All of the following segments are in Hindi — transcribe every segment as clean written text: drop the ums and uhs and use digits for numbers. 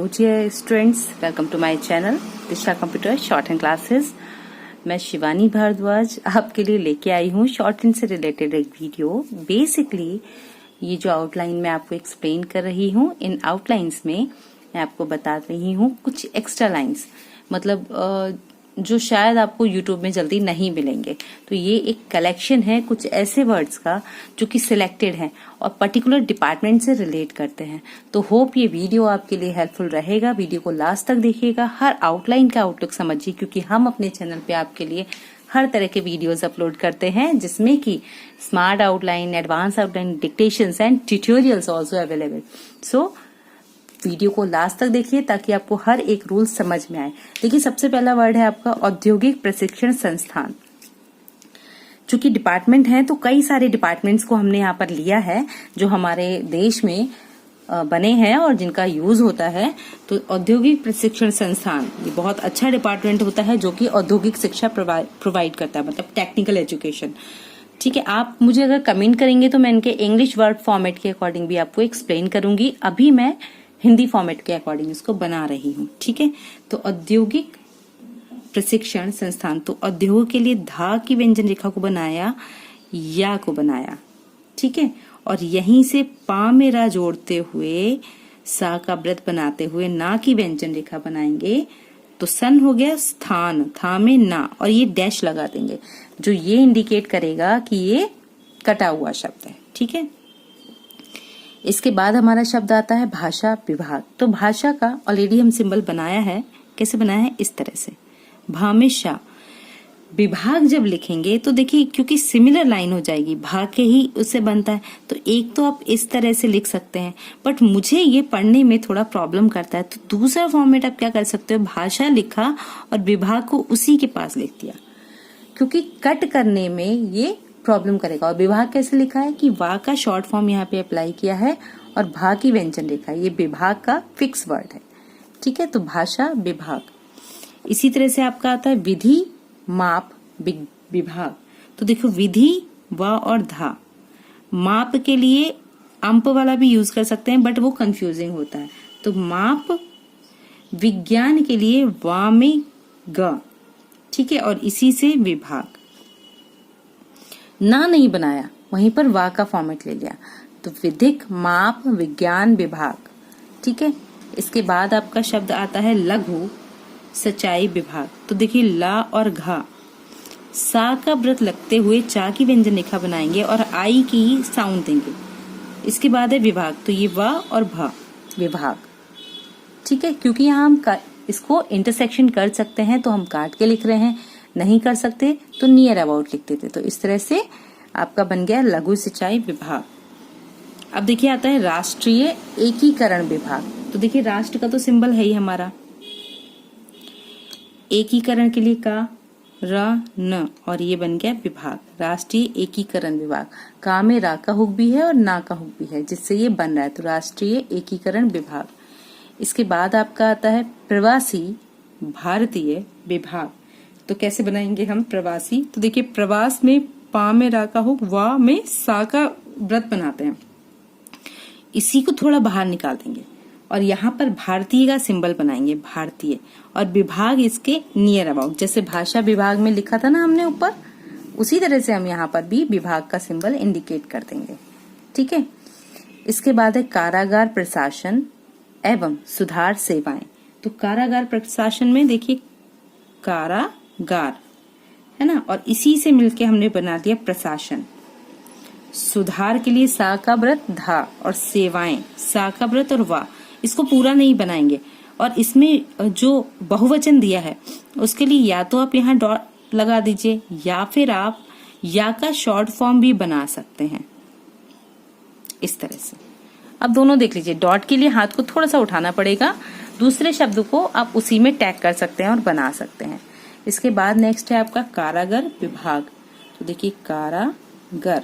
Hello dear students, welcome to my channel Disha computer shorthand classes. मैं शिवानी भारद्वाज आपके लिए लेके आई हूँ शॉर्ट हैंड से रिलेटेड एक वीडियो। बेसिकली ये जो आउटलाइन मैं आपको एक्सप्लेन कर रही हूँ, इन आउटलाइंस में मैं आपको बता रही हूँ कुछ एक्स्ट्रा लाइंस, मतलब जो शायद आपको यूट्यूब में जल्दी नहीं मिलेंगे। तो ये एक कलेक्शन है कुछ ऐसे वर्ड्स का जो कि सिलेक्टेड हैं और पर्टिकुलर डिपार्टमेंट से रिलेट करते हैं। तो होप ये वीडियो आपके लिए हेल्पफुल रहेगा। वीडियो को लास्ट तक देखिएगा, हर आउटलाइन का आउटलुक समझिए, क्योंकि हम अपने चैनल पे आपके लिए हर तरह के वीडियोस अपलोड करते हैं जिसमें कि smart outline, advance outline, dictations and tutorials also available. So video को लास्ट तक देखिए ताकि आपको हर एक रूल समझ में आए। देखिए, सबसे पहला वर्ड है आपका औद्योगिक प्रशिक्षण संस्थान। चूंकि डिपार्टमेंट है तो कई सारे डिपार्टमेंट्स को हमने यहाँ पर लिया है जो हमारे देश में बने हैं और जिनका यूज होता है। तो औद्योगिक प्रशिक्षण संस्थान ये बहुत अच्छा डिपार्टमेंट होता है जो कि औद्योगिक शिक्षा प्रोवाइड करता है, मतलब टेक्निकल एजुकेशन। ठीक है, आप मुझे अगर कमेंट करेंगे तो मैं इनके इंग्लिश वर्ड फॉर्मेट के अकॉर्डिंग भी आपको एक्सप्लेन करूंगी। अभी मैं हिंदी फॉर्मेट के अकॉर्डिंग इसको बना रही हूँ। ठीक है, तो औद्योगिक प्रशिक्षण संस्थान, तो उद्योग के लिए धा की व्यंजन रेखा को बनाया, या को बनाया। ठीक है, और यहीं से पा में रा जोड़ते हुए सा का व्रत बनाते हुए ना की व्यंजन रेखा बनाएंगे तो सन हो गया स्थान, था में ना, और ये डैश लगा देंगे जो ये इंडिकेट करेगा कि ये कटा हुआ शब्द है। ठीक है, इसके बाद हमारा शब्द आता है भाषा विभाग। तो भाषा का ऑलरेडी हम सिंबल बनाया है। कैसे बनाया है? इस तरह से, भा में शा। विभाग जब लिखेंगे तो देखिए, क्योंकि सिमिलर लाइन हो जाएगी, भाग के ही उससे बनता है, तो एक तो आप इस तरह से लिख सकते हैं, बट मुझे ये पढ़ने में थोड़ा प्रॉब्लम करता है। तो दूसरा फॉर्मेट आप क्या कर सकते हो, भाषा लिखा और विभाग को उसी के पास लिख दिया, क्योंकि कट करने में ये प्रॉब्लम करेगा। और विभाग कैसे लिखा है कि वा का शॉर्ट फॉर्म यहाँ पे अप्लाई किया है और भा की व्यंजन रेखा, ये विभाग का फिक्स वर्ड है। ठीक है, तो भाषा विभाग। इसी तरह से आपका आता है विधि माप विभाग। तो देखो, विधि व और धा, माप के लिए अंप वाला भी यूज कर सकते हैं बट वो कंफ्यूजिंग होता है। तो माप विज्ञान के लिए वा में ग। ठीक है, और इसी से विभाग। ना नहीं बनाया, वहीं पर वा का फॉर्मेट ले लिया, तो विधिक माप विज्ञान विभाग। ठीक है, इसके बाद आपका शब्द आता है लघु सिंचाई विभाग। तो देखिए, ला और घा, सा का व्रत लगते हुए चा की व्यंजन रेखा बनाएंगे और आई की साउंड देंगे। इसके बाद है विभाग, तो ये वा और भा, विभाग। ठीक है, क्योंकि यहाँ हम इसको इंटरसेक्शन कर सकते हैं तो हम काट के लिख रहे हैं, नहीं कर सकते तो नियर अबाउट लिख देते। तो इस तरह से आपका बन गया लघु सिंचाई विभाग। अब देखिए आता है राष्ट्रीय एकीकरण विभाग। तो देखिए, राष्ट्र का तो सिंबल है ही हमारा, एकीकरण के लिए का, र, न, और ये बन गया विभाग, राष्ट्रीय एकीकरण विभाग। का में रा का हुक भी है और ना का हुक भी है जिससे ये बन रहा है, तो राष्ट्रीय एकीकरण विभाग। इसके बाद आपका आता है प्रवासी भारतीय विभाग। तो कैसे बनाएंगे हम प्रवासी? तो देखिए, प्रवास में पा में रा का हुक, वा में सा का व्रत बनाते हैं, इसी को थोड़ा बाहर निकाल देंगे और यहाँ पर भारतीय का सिंबल बनाएंगे, भारतीय, और विभाग इसके नियर अबाउट, जैसे भाषा विभाग में लिखा था ना हमने ऊपर, उसी तरह से हम यहाँ पर भी विभाग का सिंबल इंडिकेट कर देंगे। ठीक है, इसके बाद है कारागार प्रशासन एवं सुधार सेवाएं। तो कारागार प्रशासन में देखिए कारागार है ना, और इसी से मिलके हमने बना दिया प्रशासन। सुधार के लिए सा का व्रत धा, और सेवाएं सा का व्रत और वा। इसको पूरा नहीं बनाएंगे, और इसमें जो बहुवचन दिया है उसके लिए या तो आप यहाँ डॉट लगा दीजिए या फिर आप या का शॉर्ट फॉर्म भी बना सकते हैं इस तरह से। अब दोनों देख लीजिए, डॉट के लिए हाथ को थोड़ा सा उठाना पड़ेगा, दूसरे शब्द को आप उसी में टैग कर सकते हैं और बना सकते हैं। इसके बाद नेक्स्ट है आपका कारागार विभाग। तो देखिए, कारागार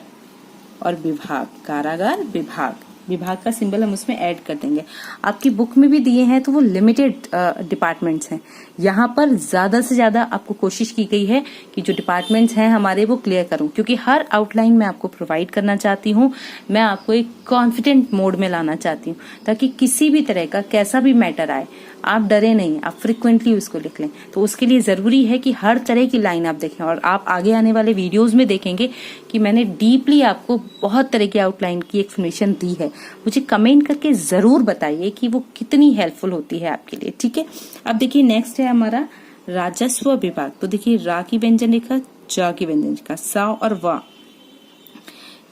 और विभाग, कारागार विभाग, विभाग का सिंबल हम उसमें ऐड कर देंगे। आपकी बुक में भी दिए हैं तो वो लिमिटेड डिपार्टमेंट्स हैं। यहाँ पर ज्यादा से ज्यादा आपको कोशिश की गई है कि जो डिपार्टमेंट्स हैं हमारे वो क्लियर करूं, क्योंकि हर आउटलाइन मैं आपको प्रोवाइड करना चाहती हूँ। मैं आपको एक कॉन्फिडेंट मोड में लाना चाहती हूँ ताकि किसी भी तरह का कैसा भी मैटर आए आप डरे नहीं, आप फ्रिक्वेंटली उसको लिख लें। तो उसके लिए जरूरी है कि हर तरह की लाइन आप देखें, और आप आगे आने वाले वीडियोस में देखेंगे कि मैंने डीपली आपको बहुत तरह की आउटलाइन की एक्सप्लेनेशन दी है। मुझे कमेंट करके जरूर बताइए कि वो कितनी हेल्पफुल होती है आपके लिए, ठीक है। अब देखिए नेक्स्ट है हमारा राजस्व विभाग। तो देखिए रा की व्यंजन रेखा, जा की व्यंजन रेखा, सा और वा,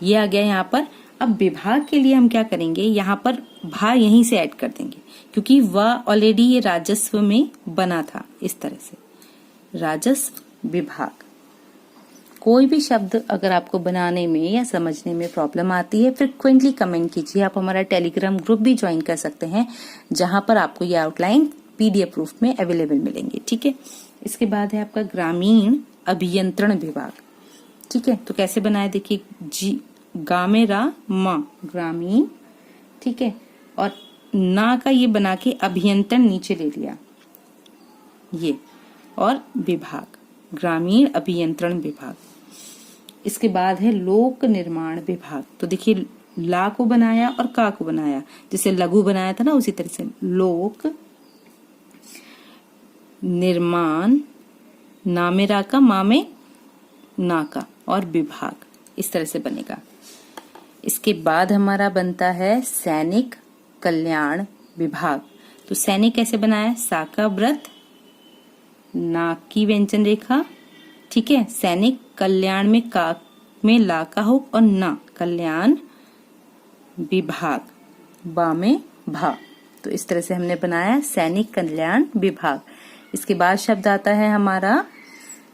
ये आ गया यहाँ पर। अब विभाग के लिए हम क्या करेंगे, यहाँ पर भा यहीं से ऐड कर देंगे क्योंकि वह ऑलरेडी ये राजस्व में बना था। इस तरह से राजस्व विभाग। कोई भी शब्द अगर आपको बनाने में या समझने में प्रॉब्लम आती है, फ्रिक्वेंटली कमेंट कीजिए। आप हमारा टेलीग्राम ग्रुप भी ज्वाइन कर सकते हैं जहां पर आपको ये आउटलाइन PDF प्रूफ में अवेलेबल मिलेंगे, ठीक है। इसके बाद है आपका ग्रामीण अभियंत्रण विभाग, ठीक है। तो कैसे बनाए देखिए, जी गा में रा मा, ग्रामीण, ठीक है, और ना का ये बना के अभियंत्रण नीचे ले लिया ये, और विभाग, ग्रामीण अभियंत्रण विभाग। इसके बाद है लोक निर्माण विभाग। तो देखिए ला को बनाया और का को बनाया, जैसे लघु बनाया था ना, उसी तरह से लोक निर्माण, ना में रा का, मा में ना का, और विभाग, इस तरह से बनेगा। इसके बाद हमारा बनता है सैनिक कल्याण विभाग। तो सैनिक कैसे बनाया, सा का व्रत, ना की व्यंजन रेखा, ठीक है। सैनिक कल्याण में का में ला का हो और ना, कल्याण विभाग, बा में भा। तो इस तरह से हमने बनाया सैनिक कल्याण विभाग। इसके बाद शब्द आता है हमारा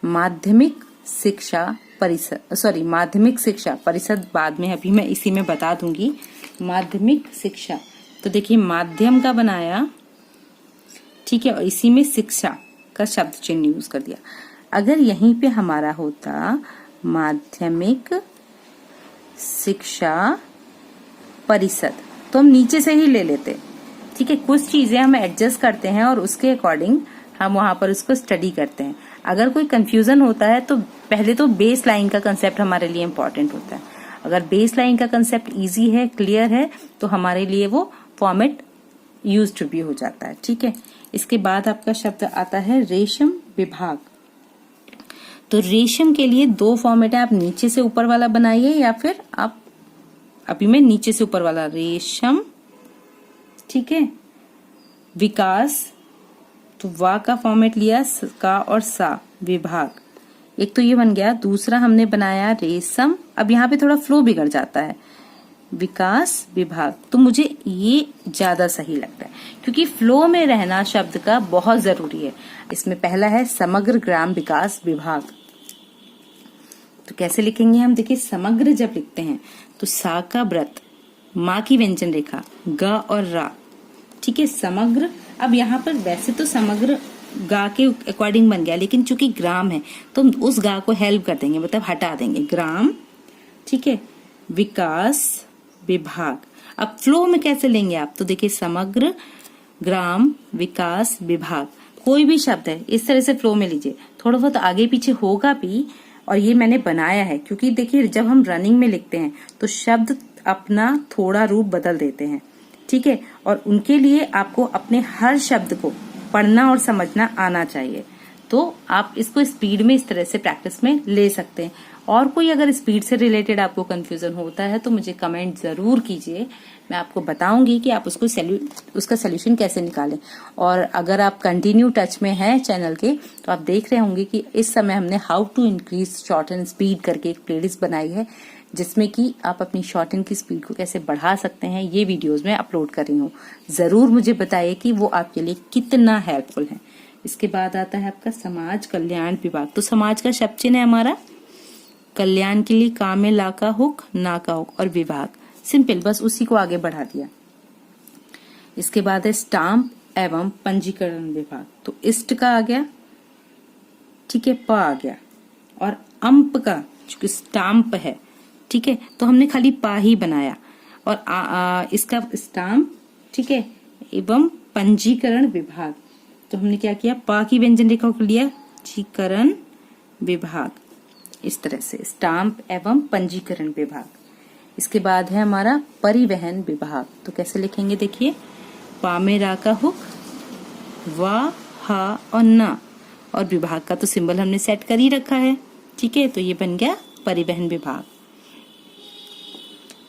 माध्यमिक शिक्षा परिषद, माध्यमिक शिक्षा परिषद बाद में, अभी मैं इसी में बता दूंगी। माध्यमिक शिक्षा, तो देखिए माध्यम का बनाया, ठीक है, और इसी में शिक्षा का शब्द चिन्ह यूज कर दिया। अगर यहीं पे हमारा होता माध्यमिक शिक्षा परिषद तो हम नीचे से ही ले लेते, ठीक है। कुछ चीजें हम एडजस्ट करते हैं और उसके अकॉर्डिंग हम वहां पर उसको स्टडी करते हैं। अगर कोई कंफ्यूजन होता है तो पहले तो बेस लाइन का कंसेप्ट हमारे लिए इम्पोर्टेंट होता है। अगर बेस लाइन का कंसेप्ट इजी है, क्लियर है, तो हमारे लिए वो फॉर्मेट यूज टू भी हो जाता है, ठीक है। इसके बाद आपका शब्द आता है रेशम विभाग। तो रेशम के लिए दो फॉर्मेट है, आप नीचे से ऊपर वाला बनाइए या फिर आप, अभी मैं नीचे से ऊपर वाला, रेशम, ठीक है, विकास, तो वा का फॉर्मेट लिया, का और सा, विभाग, एक तो ये बन गया। दूसरा हमने बनाया रेशम, अब यहाँ पे थोड़ा फ्लो बिगड़ जाता है, विकास विभाग। तो मुझे ये ज्यादा सही लगता है क्योंकि फ्लो में रहना शब्द का बहुत जरूरी है। इसमें पहला है समग्र ग्राम विकास विभाग। तो कैसे लिखेंगे हम, देखिए समग्र जब लिखते हैं तो सा का व्रत, माँ की व्यंजन रेखा, ग और रा, ठीक है, समग्र। अब यहाँ पर वैसे तो समग्र गा के अकॉर्डिंग बन गया, लेकिन चूंकि ग्राम है तो हम उस गा को हेल्प कर देंगे, मतलब हटा देंगे, ग्राम, ठीक है, विकास विभाग। अब फ्लो में कैसे लेंगे आप, तो देखिए समग्र ग्राम विकास विभाग, कोई भी शब्द है इस तरह से फ्लो में लीजिए। थोड़ा बहुत आगे पीछे होगा भी, और ये मैंने बनाया है क्योंकि देखिए जब हम रनिंग में लिखते हैं तो शब्द अपना थोड़ा रूप बदल देते हैं, ठीक है, और उनके लिए आपको अपने हर शब्द को पढ़ना और समझना आना चाहिए। तो आप इसको स्पीड में इस तरह से प्रैक्टिस में ले सकते हैं। और कोई अगर स्पीड से रिलेटेड आपको कंफ्यूजन होता है तो मुझे कमेंट जरूर कीजिए, मैं आपको बताऊंगी कि आप उसको उसका सोल्यूशन कैसे निकालें। और अगर आप कंटिन्यू टच में हैं चैनल के तो आप देख रहे होंगे कि इस समय हमने how to increase shorthand speed करके एक प्लेलिस्ट बनाई है जिसमें कि आप अपनी शॉर्ट एंड की स्पीड को कैसे बढ़ा सकते हैं, ये वीडियोज में अपलोड कर रही हूँ। जरूर मुझे बताइए कि वो आपके लिए कितना हेल्पफुल है। इसके बाद आता है आपका समाज कल्याण विभाग। तो समाज का शब्द चिन्ह है हमारा, कल्याण के लिए का में ला का हुक, ना का हुक, और विभाग, सिंपल, बस उसी को आगे बढ़ा दिया। इसके बाद है स्टाम्प एवं पंजीकरण विभाग। तो इष्ट का आ गया, ठीक है, प आ गया, और अंप का चूंकि स्टाम्प है, ठीक है, तो हमने खाली पा ही बनाया। और इसका स्टाम्प, ठीक है, एवं पंजीकरण विभाग। तो हमने क्या किया, पा की व्यंजन रेखा को लिया, पंजीकरण विभाग, इस तरह से स्टाम्प एवं पंजीकरण विभाग। इसके बाद है हमारा परिवहन विभाग। तो कैसे लिखेंगे, देखिए, पा में रा का हुक, वा, हा और ना, और विभाग का तो सिंबल हमने सेट कर ही रखा है, ठीक है। तो ये बन गया परिवहन विभाग।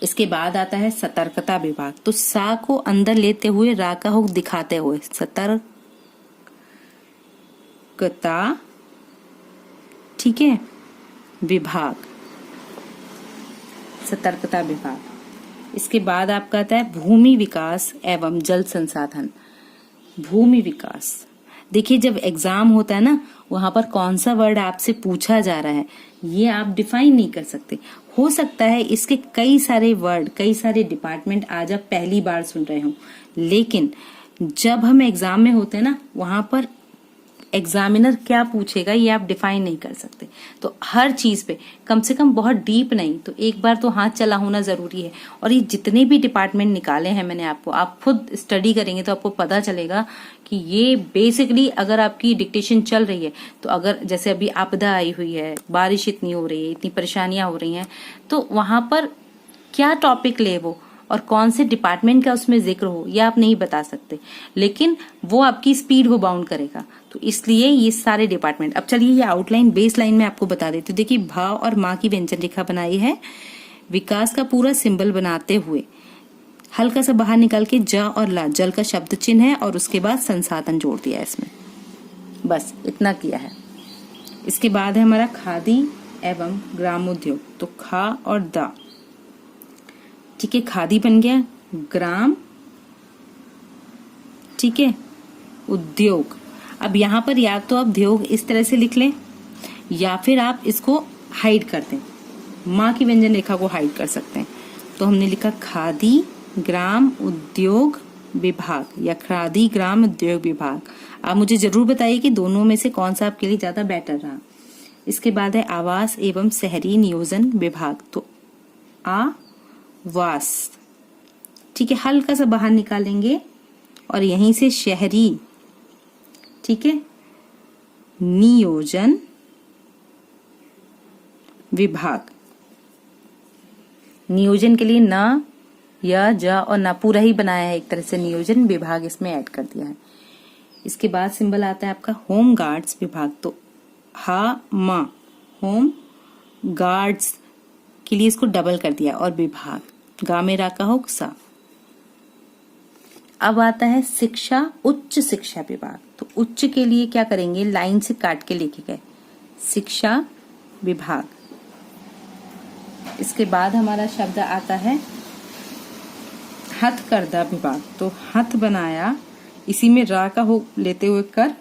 इसके बाद आता है सतर्कता विभाग। तो सा को अंदर लेते हुए रा का हुक दिखाते हुए सतर्कता, ठीक है, विभाग, सतर्कता विभाग। इसके बाद आपका आता है भूमि विकास एवं जल संसाधन। भूमि विकास, देखिए जब एग्जाम होता है ना, वहां पर कौन सा वर्ड आपसे पूछा जा रहा है ये आप डिफाइन नहीं कर सकते। हो सकता है इसके कई सारे वर्ड, कई सारे डिपार्टमेंट आज आप पहली बार सुन रहे हो, लेकिन जब हम एग्जाम में होते हैं ना, वहां पर एग्जामिनर क्या पूछेगा ये आप डिफाइन नहीं कर सकते। तो हर चीज पे कम से कम बहुत डीप नहीं तो एक बार तो हाथ चला होना जरूरी है। और ये जितने भी डिपार्टमेंट निकाले हैं मैंने आपको, आप खुद स्टडी करेंगे तो आपको पता चलेगा कि ये बेसिकली अगर आपकी डिक्टेशन चल रही है, तो अगर जैसे अभी आपदा आई हुई है, बारिश इतनी हो रही है, इतनी परेशानियां हो रही हैं, तो वहां पर क्या टॉपिक ले वो और कौन से डिपार्टमेंट का उसमें जिक्र हो ये आप नहीं बता सकते, लेकिन वो आपकी स्पीड को बाउंड करेगा। तो इसलिए ये सारे डिपार्टमेंट, अब चलिए ये आउटलाइन बेस लाइन में आपको बता देती हूँ। देखिए भा और माँ की व्यंजन रेखा बनाई है, विकास का पूरा सिंबल बनाते हुए हल्का सा बाहर निकाल के ज और ला, जल का शब्द चिन्ह है और उसके बाद संसाधन जोड़ दिया है इसमें, बस इतना किया है। इसके बाद है हमारा खादी एवं ग्रामोद्योग। तो खा और दा, ठीक है, खादी बन गया, ग्राम, ठीक है, उद्योग। अब यहां पर या तो आप उद्योग इस तरह से लिख लें या फिर आप इसको हाइड कर दें, माँ की व्यंजन रेखा को हाइड कर सकते हैं। तो हमने लिखा खादी ग्राम उद्योग विभाग या खादी ग्राम उद्योग विभाग। आप मुझे जरूर बताइए कि दोनों में से कौन सा आपके लिए ज्यादा बेटर रहा। इसके बाद है आवास एवं शहरी नियोजन विभाग। तो आवास, ठीक है, हल्का सा बाहर निकालेंगे और यहीं से शहरी, ठीक है, नियोजन विभाग। नियोजन के लिए न, या, जा और ना पूरा ही बनाया है एक तरह से, नियोजन विभाग इसमें ऐड कर दिया है। इसके बाद सिंबल आता है आपका होम गार्ड्स विभाग। तो हा मा, होम गार्ड्स के लिए इसको डबल कर दिया और विभाग, गा में रा का हो सा। अब आता है शिक्षा, उच्च शिक्षा विभाग। तो उच्च के लिए क्या करेंगे, लाइन से काट के लेके गए, शिक्षा विभाग। इसके बाद हमारा शब्द आता है हथकरघा विभाग। तो हथ बनाया, इसी में रा का हो लेते हुए कर,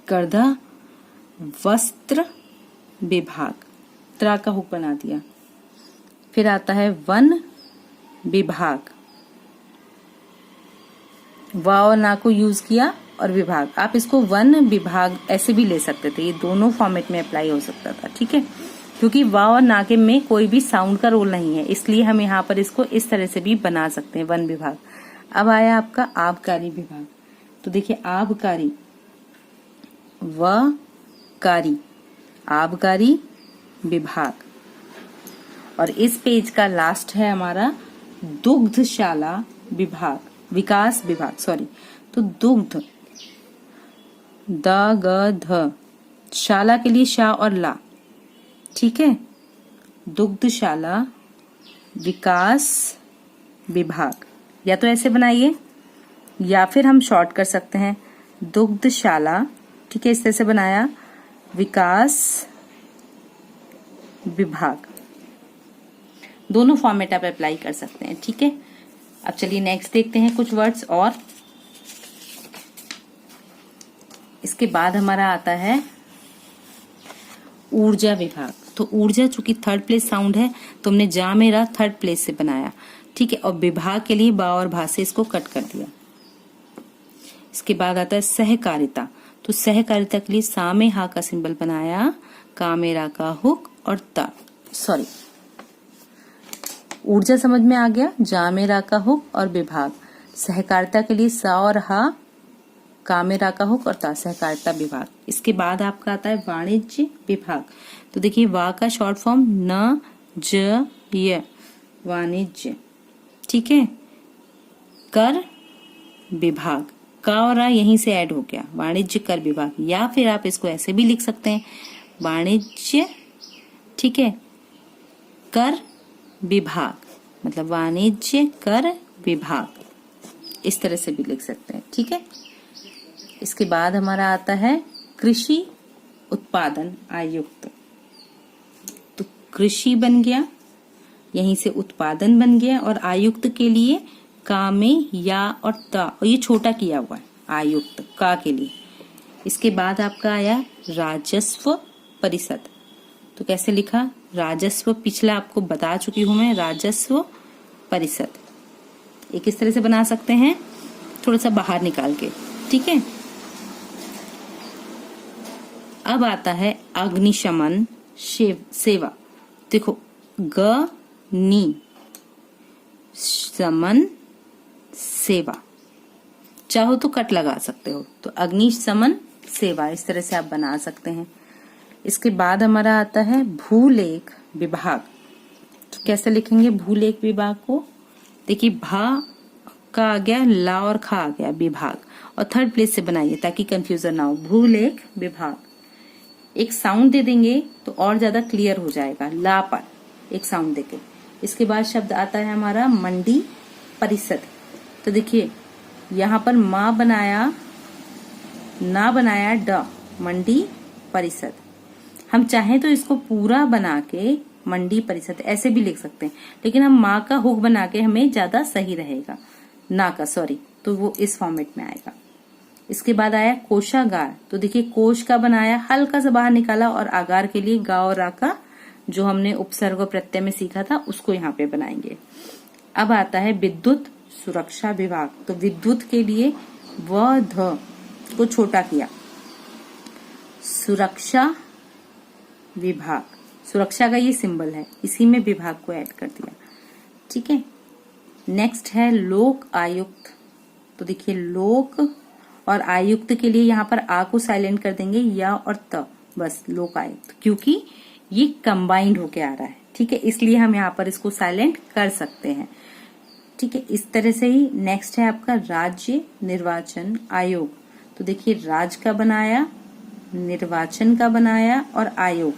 करधा, वस्त्र विभाग, त्रा का हुक बना दिया। फिर आता है वन विभाग, वा और ना को यूज किया और विभाग, आप इसको वन विभाग ऐसे भी ले सकते थे, ये दोनों फॉर्मेट में अप्लाई हो सकता था, ठीक है, क्योंकि वा और ना के में कोई भी साउंड का रोल नहीं है, इसलिए हम यहाँ पर इसको इस तरह से भी बना सकते हैं, वन विभाग। अब आया आपका आबकारी विभाग। तो देखिए आबकारी, व कारी, आबकारी विभाग। और इस पेज का लास्ट है हमारा दुग्धशाला विभाग, विकास विभाग, सॉरी। तो दुग्ध, द ग ध, शाला के लिए शा और ला, ठीक है, दुग्धशाला विकास विभाग। या तो ऐसे बनाइए या फिर हम शॉर्ट कर सकते हैं, दुग्धशाला, ठीक है, इस तरह से बनाया, विकास विभाग। दोनों फॉर्मेट आप अप्लाई कर सकते हैं, ठीक है। अब चलिए नेक्स्ट देखते हैं कुछ वर्ड्स और। इसके बाद हमारा आता है ऊर्जा विभाग। तो ऊर्जा चूंकि थर्ड प्लेस साउंड है तो हमने जा मेरा थर्ड प्लेस से बनाया, ठीक है, और विभाग के लिए बा और भा से इसको कट कर दिया। इसके बाद आता है सहकारिता। तो सहकारिता के लिए सा में हा का सिंबल बनाया, का में रा का हुक और ता, सॉरी, ऊर्जा समझ में आ गया, जा में रा का हुक और विभाग। सहकारिता के लिए सा और हा, का में रा का हुक और ता, सहकारिता विभाग। इसके बाद आपका आता है वाणिज्य विभाग। तो देखिए वा का शॉर्ट फॉर्म न ज य, वाणिज्य। ठीक है, कर विभाग, का और रा यहीं से ऐड हो गया, वाणिज्य कर विभाग। या फिर आप इसको ऐसे भी लिख सकते हैं, वाणिज्य, ठीक है, कर विभाग, मतलब वाणिज्य कर विभाग, इस तरह से भी लिख सकते हैं। ठीक है, इसके बाद हमारा आता है कृषि उत्पादन आयुक्त। तो कृषि बन गया, यहीं से उत्पादन बन गया, और आयुक्त के लिए का में या और ता, और ये छोटा किया हुआ है आयुक्त का के लिए। इसके बाद आपका आया राजस्व परिषद। तो कैसे लिखा, राजस्व, पिछला आपको बता चुकी हूं मैं, राजस्व परिषद। ये किस तरह से बना सकते हैं, थोड़ा सा बाहर निकाल के। ठीक है, अब आता है अग्निशमन सेवा। देखो ग नी समन सेवा, चाहो तो कट लगा सकते हो, तो अग्निशमन सेवा, इस तरह से आप बना सकते हैं। इसके बाद हमारा आता है भूलेख विभाग। तो कैसे लिखेंगे भूलेख विभाग को, देखिए भा का आ गया, ला और खा आ गया, विभाग, और थर्ड प्लेस से बनाइए ताकि कंफ्यूजन ना हो। भूलेख विभाग, एक साउंड दे देंगे तो और ज्यादा क्लियर हो जाएगा, ला पर एक साउंड देके। इसके बाद शब्द आता है हमारा मंडी परिषद। तो देखिए यहाँ पर माँ बनाया, ना बनाया ड, मंडी परिषद। हम चाहें तो इसको पूरा बना के मंडी परिषद ऐसे भी लिख सकते हैं, लेकिन हम माँ का हुक बना के हमें ज्यादा सही रहेगा, ना का सॉरी, तो वो इस फॉर्मेट में आएगा। इसके बाद आया कोषागार। तो देखिए कोष का बनाया, हल्का सा बाहर निकाला, और आगार के लिए गा और रा का जो हमने उपसर्ग और प्रत्यय में सीखा था उसको यहाँ पे बनाएंगे। अब आता है विद्युत सुरक्षा विभाग। तो विद्युत के लिए व ध को छोटा किया, सुरक्षा विभाग, सुरक्षा का ये सिंबल है, इसी में विभाग को ऐड कर दिया। ठीक है, नेक्स्ट है लोक आयुक्त। तो देखिए लोक और आयुक्त के लिए यहाँ पर आ को साइलेंट कर देंगे, या और त, बस लोक आयुक्त, क्योंकि ये कंबाइंड होके आ रहा है। ठीक है, इसलिए हम यहाँ पर इसको साइलेंट कर सकते हैं। ठीक है, इस तरह से ही नेक्स्ट है आपका राज्य निर्वाचन आयोग। तो देखिए राज का बनाया, निर्वाचन का बनाया और आयोग,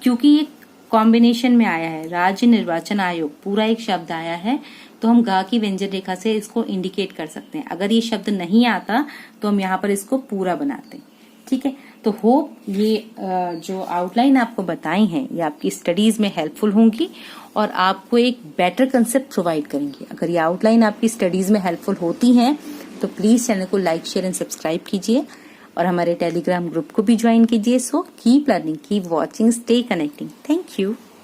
क्योंकि ये कॉम्बिनेशन में आया है, राज्य निर्वाचन आयोग पूरा एक शब्द आया है, तो हम गा की व्यंजन रेखा से इसको इंडिकेट कर सकते हैं। अगर ये शब्द नहीं आता तो हम यहाँ पर इसको पूरा बनाते हैं। ठीक है, तो होप ये जो आउटलाइन आपको बताई हैं ये आपकी स्टडीज में हेल्पफुल होंगी और आपको एक बेटर कंसेप्ट प्रोवाइड करेंगी। अगर ये आउटलाइन आपकी स्टडीज में हेल्पफुल होती हैं तो प्लीज चैनल को लाइक, शेयर एंड सब्सक्राइब कीजिए और हमारे टेलीग्राम ग्रुप को भी ज्वाइन कीजिए। So keep learning, keep watching, stay connecting. Thank you.